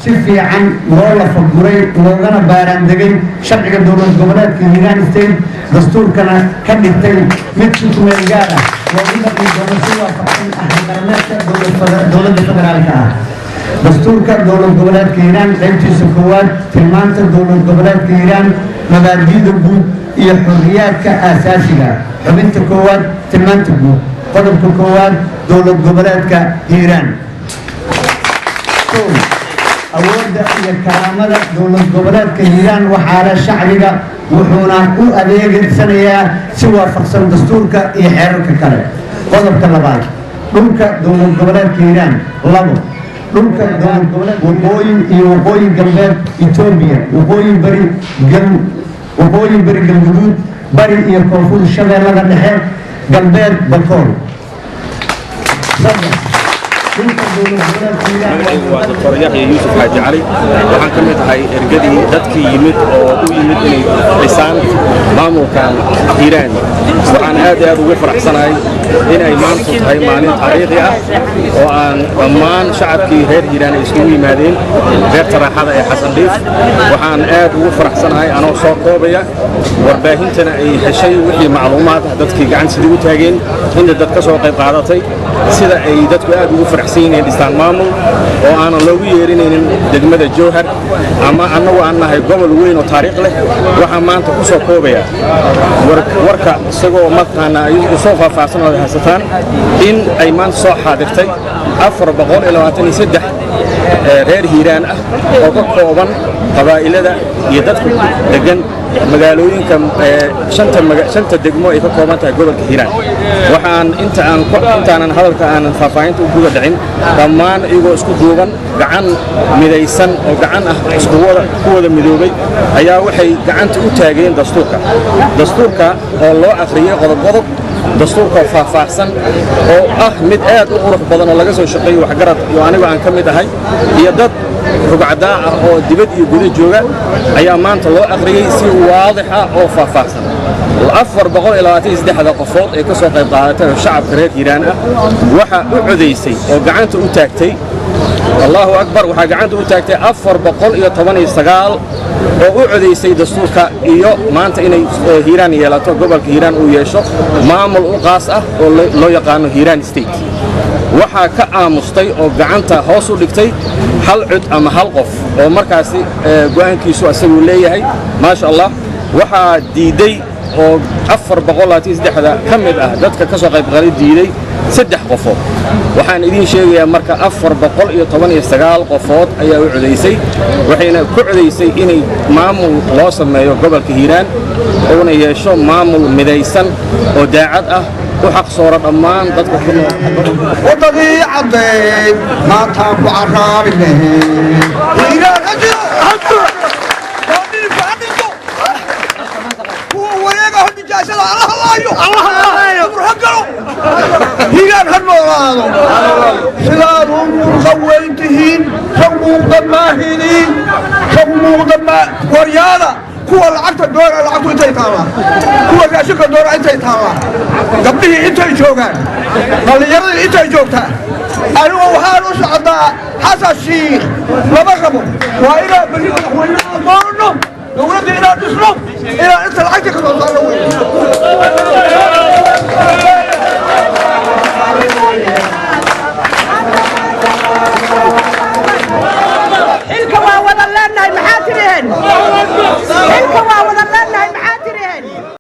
سيفي عن والله فقري وغنا باران دقين شرعي دولة الجمهورية كهيران ستيل دستور كان يتل متشوف من الجارة وإذا في الدولة فقط أهل دولة الفدرالية دستور كان دولة الجمهورية كهيران لينتي سكوات في المنطقة دولة الجمهورية كهيران مبادئ الجود هي حريات كأساسية حبنت كوات في المنطقة قدم كوات دولة الجمهورية كهيران أود إلى كرامة دولة الجمهورية كهيران وحالة شعبية وحنا أبيج سنة سوى فقصن دستورك يحرك كله قدر طلبات دولك دولة الجمهورية كهيران لابو دولك دولة الجمهورية وقوي جنبات إثيوبيا وقوي بري جنبود بري يكونفور الشباب لنا نحن جنبات بكون دكتور يحيى يوسف حاجي علي waxaan ka mid ahay ergadii dadkii yimid oo u yimid inay dhisaan maamulkan Hiiraan waxaan aad iyo aad ugu faraxsanahay inay maanta tahay maalin taariikhi ah oo aan dhammaan shacabkii reer Hiiraan ay isugu yimaadeen beerta raaxada ee Xasan Dhiif waxaan aad ugu faraxsanahay anoo soo koobaya warbaahintana ay heshay wixii macluumaad dadkii gacan sidii u taageen in dad ka soo qayb qaadatay sida ay dadku aad ugu faraxsanyihiin dhistaan maamul oo aanan loogu yeerinaynin degmada Jowhar ama annagu aan nahay gobol weyn oo taariikh leh waxaan maanta ku soo koobaya warka isagoo markaana ay soo faahfaahsan oo haysataan in ay maanta soo xaadirtay 423 reer Hiiraan ah oo ka kooban qabaa'ilada iyo dadku degan magaalooyinka shanta degmo ay ka kooban tahay gobolka Hiiraan waxaan intaanan hadalka aan faahfaahinta u guda dhicin dhammaan iyagoo isku duuban gacan midaysan oo gacan ah isku wada midoobay ayaa waxay gacanta u taageen dastuurka oo loo akhriyay qodob dastuurka faahfaahsan oo ah mid aad u qurux badan oo laga soo shaqeeyo waxgarad iyo anigu aan ka mid ahay iyo dad rugcadaa ah oo dibad iyo gudaha jooga ayaa maanta loo akhriyay si waadix ah oo faahfaahsan 423 qofood ee ka soo qayb qaadatay shacabka reer Hiiraan ah waxa u codeysay oo gacanta u taagtay Allahu akbar waxa gacanta u taagtay 419 oo u codeysay dastuurka iyo maanta inay Hiiraan yeelato gobolka Hiiraan uu yeesho maamul u qaas ah oo loo yaqaan Hiiraan State waxa ka aamustay oo gacanta hoos u dhigtay hal cod ama hal qof oo markaasi go'aankiisu asagu leeyahay ma sha Allah waxa diiday oo 423 kamid ah dadka ka soo qayb galay diiday 3 qofood waxaan idin sheegayaa marka 419 qofood ayaa u codeysay waxayna ku codeysay inay maamul loo sameeyo gobolka Hiiraan oo na yeesho maamul midaysan oo daacad ah وحق صورة أمان ضد كل وطني عبد ما تاب عراب الله إلى رجل هدر ضمن فانيكو هو وياك هدي جالس الله يبرهكلو إلى هالنورانو سلالهم خوينتهين سمو ضماهينين سمو ضما ورياضة كوا العقد الدور العقد انت يتعامل كوا كاشك الدور انت يتعامل قبله انت يجوغان مليار انت يجوغتا انا وحالو سعدا حسن الشيخ لبقبو والى بلي وإلى مورنو لو ولد الى تسلم الى انت العقد كنت